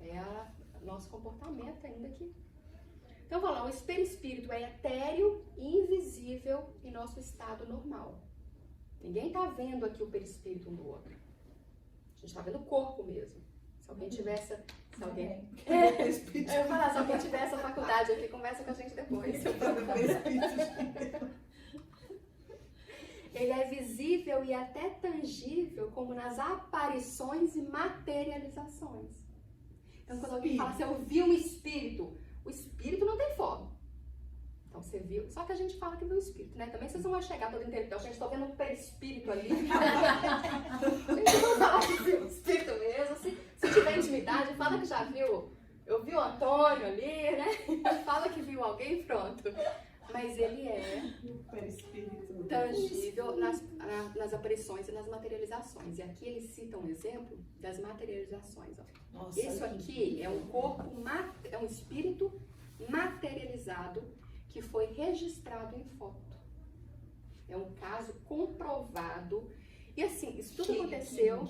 é nosso comportamento ainda que... Então, vamos lá, o espírito é etéreo e invisível em nosso estado normal. Ninguém está vendo aqui o perispírito um do outro. A gente está vendo o corpo mesmo. Se alguém tiver essa... Se alguém... eu ia falar, se alguém tiver essa faculdade aqui, conversa com a gente depois. Ele é visível e até tangível, como nas aparições e materializações. Então, quando alguém fala assim, eu vi um espírito, o espírito não tem forma. Então, você viu. Só que a gente fala que viu o espírito, né? Também vocês não vão chegar todo inteiro. Então, gente, estou vendo um perispírito ali. A gente não fala que viu o espírito mesmo. Se tiver intimidade, fala que já viu. Eu vi o Antônio ali, né? Fala que viu alguém, pronto. Mas ele é tangível nas aparições e nas materializações. E aqui ele cita um exemplo das materializações. Ó. Nossa, isso aqui é um corpo, é um espírito materializado que foi registrado em foto. É um caso comprovado. E assim, isso tudo aconteceu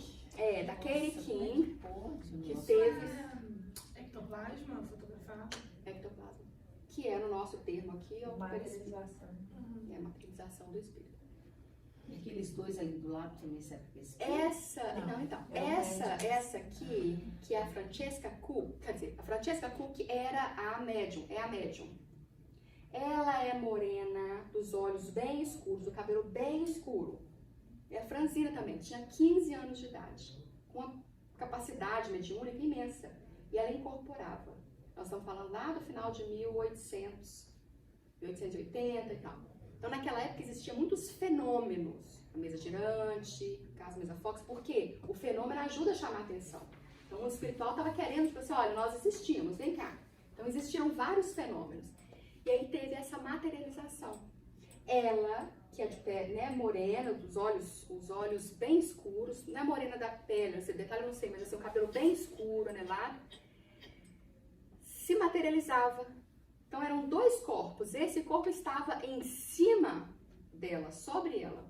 da Katie King, que teve ectoplasma fotografado. Ectoplasma. Que é no nosso termo aqui, é Materialização. É a materialização do espírito. E aqueles dois ali do lado também serve para esse Essa aqui, que é a Francesca Cook, quer dizer, a Francesca Cook era a médium, é a médium. Ela é morena, dos olhos bem escuros, do cabelo bem escuro. É franzina também, tinha 15 anos de idade, com uma capacidade mediúnica imensa. E ela incorporava. Nós estamos falando lá do final de 1880 e tal. Então, naquela época, existiam muitos fenômenos. A mesa girante, o caso Mesa Fox. Por quê? O fenômeno ajuda a chamar a atenção. Então, o espiritual estava querendo, tipo assim, olha, nós existíamos, vem cá. Então, existiam vários fenômenos. E aí teve essa materialização. Ela, que é de pele, né, morena, os olhos bem escuros, não é morena da pele, esse detalhe eu não sei, mas assim, o cabelo bem escuro, anelado, se materializava. Então eram dois corpos. Esse corpo estava em cima dela, sobre ela.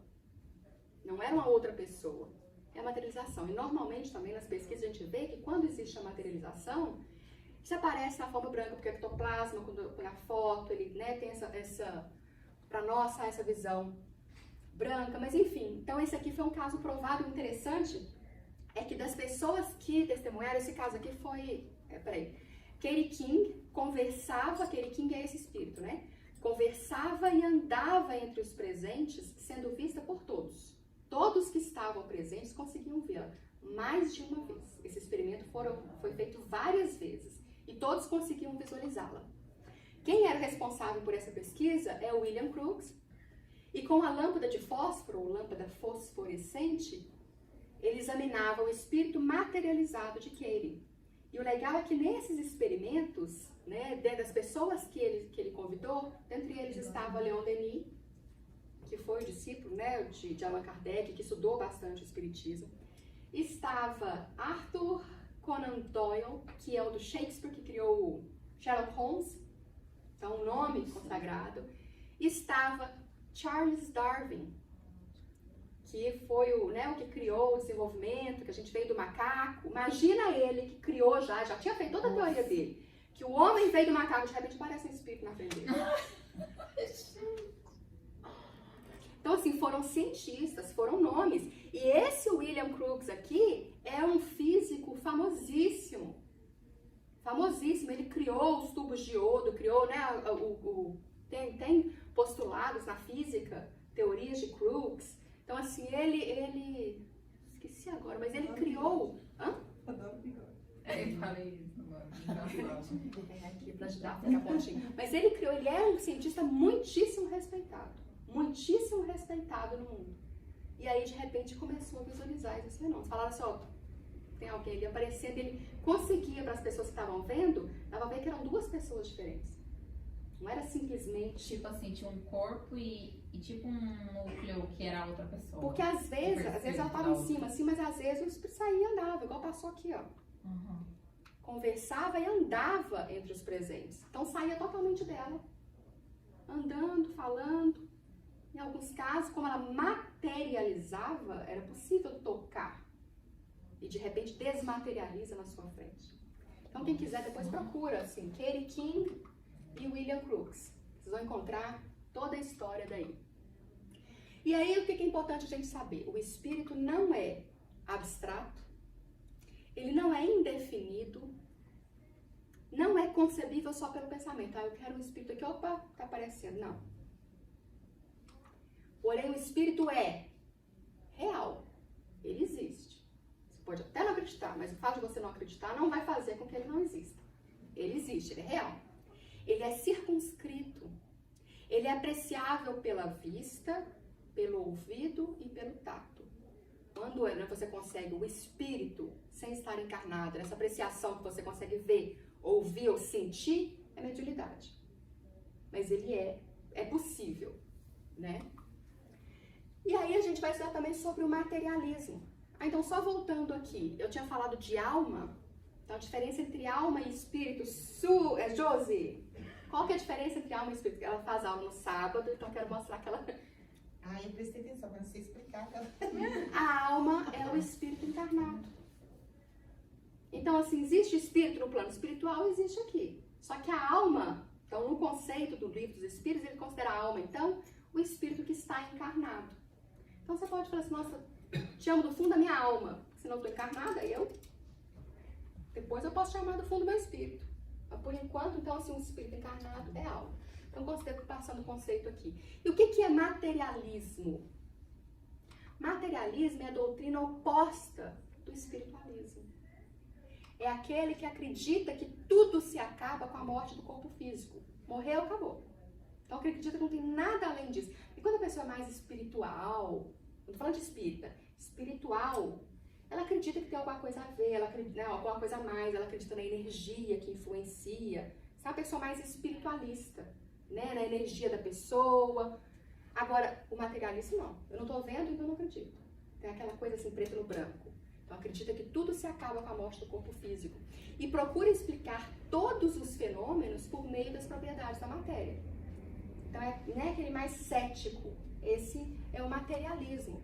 Não era uma outra pessoa. É a materialização. E normalmente também nas pesquisas a gente vê que quando existe a materialização, isso aparece na forma branca, porque o ectoplasma, quando põe a foto, ele, né, tem essa para nós sai essa visão branca. Mas enfim, então esse aqui foi um caso provado. Interessante é que das pessoas que testemunharam, esse caso aqui foi... Katie King conversava, Katie King é esse espírito, né? Conversava e andava entre os presentes, sendo vista por todos. Todos que estavam presentes conseguiam vê-la mais de uma vez. Esse experimento foi feito várias vezes e todos conseguiam visualizá-la. Quem era responsável por essa pesquisa é o William Crookes. E com a lâmpada de fósforo, ou lâmpada fosforescente, ele examinava o espírito materializado de Katie. E o legal é que nesses experimentos, né, das pessoas que ele convidou, dentre eles estava Leon Denis, que foi o discípulo, né, de Allan Kardec, que estudou bastante o espiritismo. Estava Arthur Conan Doyle, que é o do Shakespeare, que criou o Sherlock Holmes, então um nome consagrado. Estava Charles Darwin, que foi o que criou o desenvolvimento, que a gente veio do macaco. Imagina ele que criou já tinha feito toda a teoria dele, que o homem veio do macaco, de repente parece um espírito na frente dele. Então, assim, foram cientistas, foram nomes. E esse William Crookes aqui é um físico famosíssimo. Famosíssimo. Ele criou os tubos de iodo, criou, né, tem postulados na física, teorias de Crookes. Então, assim, ele... Esqueci agora, mas ele criou... Eu falei isso, mano. Aqui pra ajudar, ficar pontinho. Mas ele é um cientista muitíssimo respeitado no mundo. E aí, de repente, começou a visualizar esses fenômenos. Falaram assim, ó, tem alguém ali aparecendo, ele conseguia, para as pessoas que estavam vendo, dava pra ver que eram duas pessoas diferentes. Não era simplesmente... Tipo assim, tinha um corpo e tipo um núcleo que era outra pessoa. Porque às vezes ela estava em cima, assim, mas às vezes o espírito saía e andava, igual passou aqui, ó. Uhum. Conversava e andava entre os presentes. Então saía totalmente dela. Andando, falando. Em alguns casos, como ela materializava, era possível tocar. E de repente desmaterializa na sua frente. Então quem quiser depois procura, assim, Katie King e William Crookes. Vocês vão encontrar toda a história daí. E aí o que é importante a gente saber? O espírito não é abstrato, ele não é indefinido, não é concebível só pelo pensamento. Ah, eu quero um espírito aqui, opa, tá aparecendo. Não. Porém, o espírito é real. Ele existe. Você pode até não acreditar, mas o fato de você não acreditar não vai fazer com que ele não exista. Ele existe, ele é real. Ele é circunscrito. Ele é apreciável pela vista, pelo ouvido e pelo tato. Quando você consegue o espírito, sem estar encarnado, essa apreciação que você consegue ver, ouvir ou sentir, é mediunidade. Mas ele é possível, né? E aí a gente vai estudar também sobre o materialismo. Então, só voltando aqui, eu tinha falado de alma. Então, a diferença entre alma e espírito. Josi, qual que é a diferença entre alma e espírito? Ela faz aula no sábado, então eu quero mostrar que ela... Ah, eu prestei atenção, mas não sei explicar. A alma é o espírito encarnado. Então, assim, existe espírito no plano espiritual, existe aqui. Só que a alma, então, no conceito do livro dos espíritos, ele considera a alma, então, o espírito que está encarnado. Então, você pode falar assim, nossa, te amo do fundo da minha alma. Se não estou encarnada, depois eu posso chamar do fundo do meu espírito. Mas, por enquanto, então, assim, um espírito encarnado é alma. Então, considero passando o conceito aqui. E o que é materialismo? Materialismo é a doutrina oposta do espiritualismo. É aquele que acredita que tudo se acaba com a morte do corpo físico. Morreu, acabou. Então, acredita que não tem nada além disso. E quando a pessoa é mais espiritual, não estou falando de espírita, espiritual, ela acredita que tem alguma coisa a ver, ela acredita, né, alguma coisa a mais, ela acredita na energia que influencia. Você é uma pessoa mais espiritualista, né, na energia da pessoa. Agora, o materialismo não. Eu não estou vendo, então eu não acredito. Tem aquela coisa assim, preto no branco. Então, acredita que tudo se acaba com a morte do corpo físico. E procura explicar todos os fenômenos por meio das propriedades da matéria. Então, é aquele mais cético. Esse é o materialismo.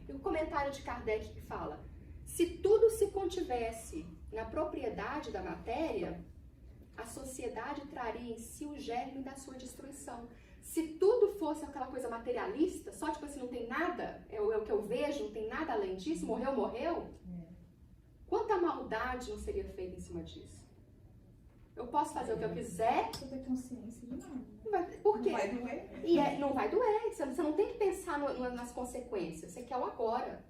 E o comentário de Kardec que fala, se tudo se contivesse na propriedade da matéria, a sociedade traria em si o germe da sua destruição. Se tudo fosse aquela coisa materialista, só tipo assim, não tem nada, é o que eu vejo, não tem nada além disso, morreu, morreu, quanta maldade não seria feita em cima disso? Eu posso fazer o que eu quiser. Você tem consciência de nada. Por quê? Não vai doer. E não vai doer. Você não tem que pensar nas consequências. Você quer o agora.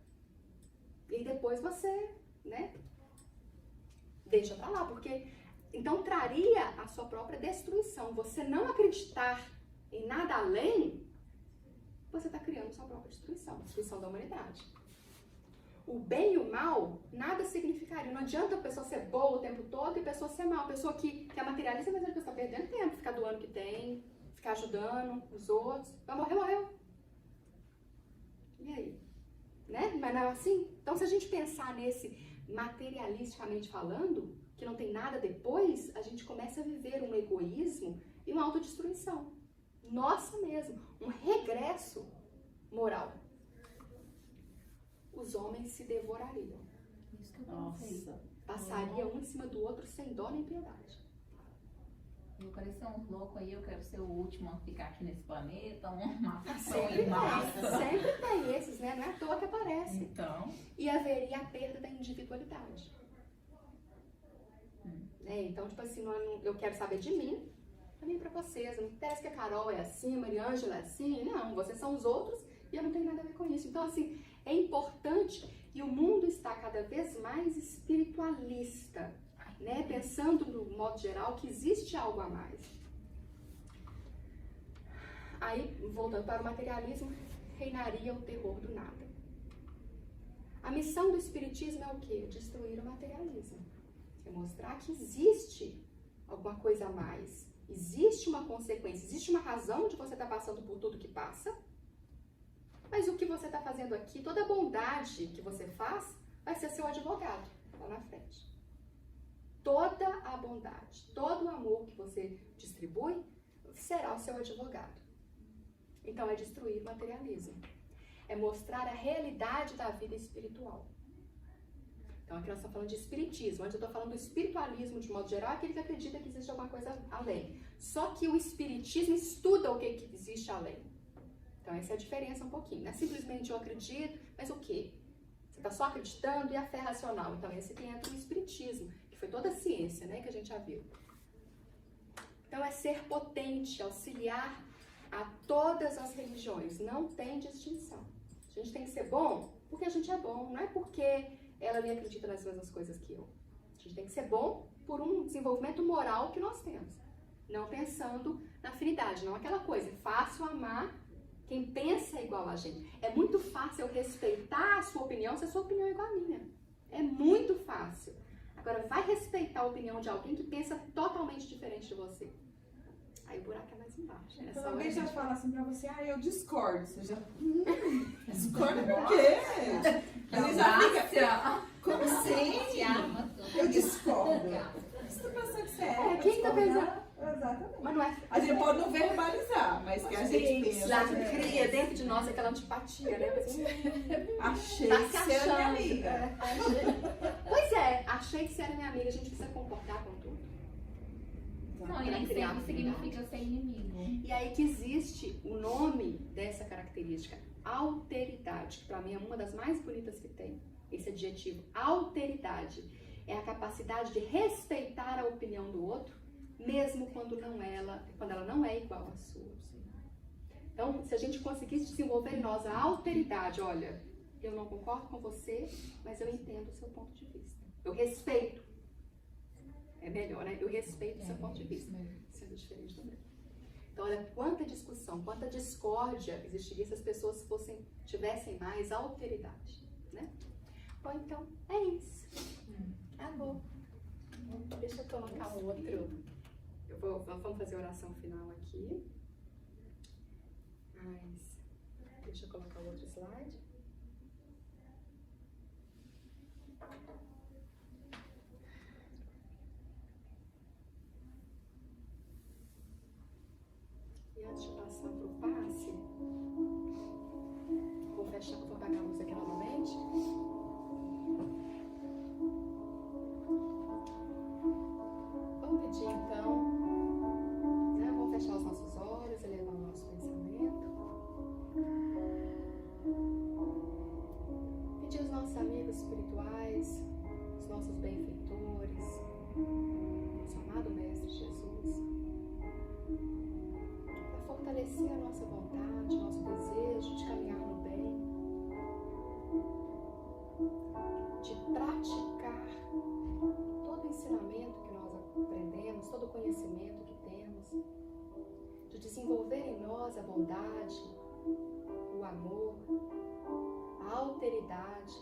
E depois você, né, deixa pra lá. Porque, então, traria a sua própria destruição. Você não acreditar em nada além, você está criando sua própria destruição. Destruição da humanidade. O bem e o mal, nada significaria. Não adianta a pessoa ser boa o tempo todo e a pessoa ser mal. A pessoa que é materialista, mas a pessoa está perdendo tempo. Ficar doando o que tem, ficar ajudando os outros. Vai morrer, morreu. E aí? Né? Mas não é assim? Então, se a gente pensar nesse materialisticamente falando, que não tem nada depois, a gente começa a viver um egoísmo e uma autodestruição. Nossa mesmo. Um regresso moral. Os homens se devorariam. Isso que eu pensei. Nossa. Passaria um em cima do outro sem dó nem piedade. Eu parecia uns loucos aí, eu quero ser o último a ficar aqui nesse planeta, uma facção Sempre em massa. tem, sempre tem esses, né? Não é à toa que aparece. Então, E haveria a perda da individualidade. Né? Então, tipo assim, eu quero saber de mim, também pra vocês. Não interessa que a Carol é assim, a Mariângela é assim. Não, vocês são os outros e eu não tenho nada a ver com isso. Então, assim, é importante, e o mundo está cada vez mais espiritualista, né? Pensando no modo geral que existe algo a mais. Aí, voltando para o materialismo, reinaria o terror do nada. A missão do espiritismo é o quê? Destruir o materialismo. É mostrar que existe alguma coisa a mais. Existe uma consequência, existe uma razão de você estar passando por tudo que passa. Mas o que você está fazendo aqui, toda a bondade que você faz, vai ser seu advogado lá na frente. Toda a bondade, todo o amor que você distribui, será o seu advogado. Então, é destruir o materialismo. É mostrar a realidade da vida espiritual. Então aqui nós estamos falando de espiritismo. Antes eu estou falando do espiritualismo de modo geral, aquele que acredita que existe alguma coisa além. Só que o espiritismo estuda o que existe além. Então essa é a diferença um pouquinho. Não é simplesmente eu acredito, mas o quê? Você está só acreditando e a fé racional. Então esse que entra o espiritismo, que foi toda a ciência, né, que a gente já viu. Então é ser potente, auxiliar a todas as religiões. Não tem distinção. A gente tem que ser bom porque a gente é bom. Não é porque ela nem acredita nas mesmas coisas que eu. A gente tem que ser bom por um desenvolvimento moral que nós temos. Não pensando na afinidade. Não aquela coisa, é fácil amar quem pensa igual a gente. É muito fácil eu respeitar a sua opinião se a sua opinião é igual a minha. É muito fácil. Agora, vai respeitar a opinião de alguém que pensa totalmente diferente de você. Aí o buraco é mais embaixo. Então alguém já fala assim pra você, eu discordo. Você já... discorda por quê? Ele já fica... Como assim? Eu discordo. Você tá pensando que você é? Quem tá pensando? Exatamente. Mas não é... A gente pode não verbalizar, mas que a gente pensa. Já cria dentro de nós aquela antipatia, né? Achei Tá que você era minha amiga. Pois é, achei que você era minha amiga. A gente precisa concordar com tudo. Não, e nem sempre significa ser inimigo. E aí que existe o nome dessa característica, alteridade, que pra mim é uma das mais bonitas que tem, esse adjetivo, alteridade. É a capacidade de respeitar a opinião do outro, mesmo quando ela não é igual à sua. Então, se a gente conseguisse desenvolver em nós a alteridade, olha, eu não concordo com você, mas eu entendo o seu ponto de vista. Eu respeito. É melhor, né? Eu respeito o seu ponto de vista, sendo diferente do meu. Então, olha quanta discussão, quanta discórdia existiria se as pessoas tivessem mais alteridade, né? Bom, então, é isso. Acabou. Deixa eu colocar um outro. Vamos fazer a oração final aqui. Mas, deixa eu colocar o outro slide. E antes de passar para o passe, vou apagar a luz aqui novamente. Vamos pedir então, né? Vamos fechar os nossos olhos, elevar o nosso pensamento. Pedir aos nossos amigos espirituais, os nossos benfeitores, nosso amado Mestre Jesus, fortalecer a nossa vontade, nosso desejo de caminhar no bem, de praticar todo o ensinamento que nós aprendemos, todo o conhecimento que temos, de desenvolver em nós a bondade, o amor, a alteridade,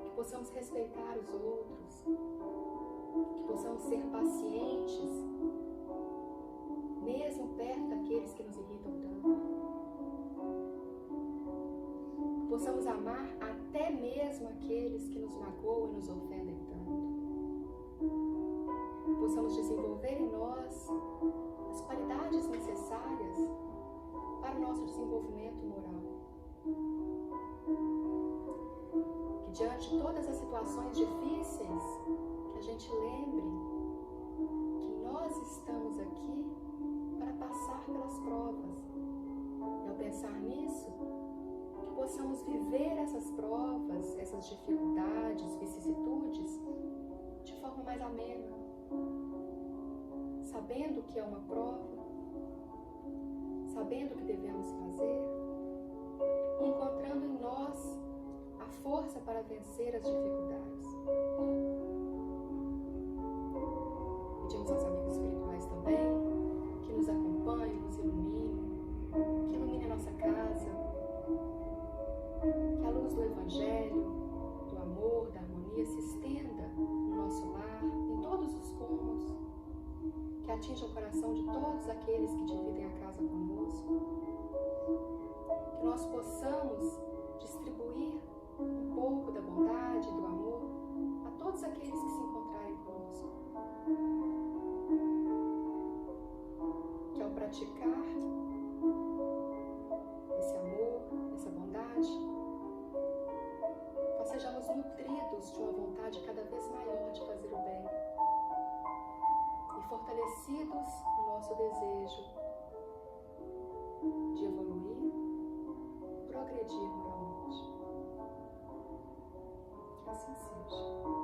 que possamos respeitar os outros, que possamos ser pacientes, mesmo perto daqueles que nos irritam tanto. Que possamos amar até mesmo aqueles que nos magoam e nos ofendem tanto. Que possamos desenvolver em nós as qualidades necessárias para o nosso desenvolvimento moral. Que diante de todas as situações difíceis, que a gente lembre que nós estamos aqui para passar pelas provas. E ao pensar nisso, que possamos viver essas provas, essas dificuldades, vicissitudes, de forma mais amena, sabendo que é uma prova, sabendo o que devemos fazer, e encontrando em nós a força para vencer as dificuldades. Pedimos aos amigos espirituais também que nos acompanhem, nos iluminem, que ilumine a nossa casa, que a luz do Evangelho, do amor, da harmonia se estenda no nosso lar, em todos os cômodos, que atinja o coração de todos aqueles que dividem a casa conosco, que nós possamos distribuir um pouco da bondade e do amor a todos aqueles que se encontrarem conosco. Que ao praticar esse amor, essa bondade, nós sejamos nutridos de uma vontade cada vez maior de fazer o bem e fortalecidos no nosso desejo de evoluir, progredir moralmente. Que assim seja.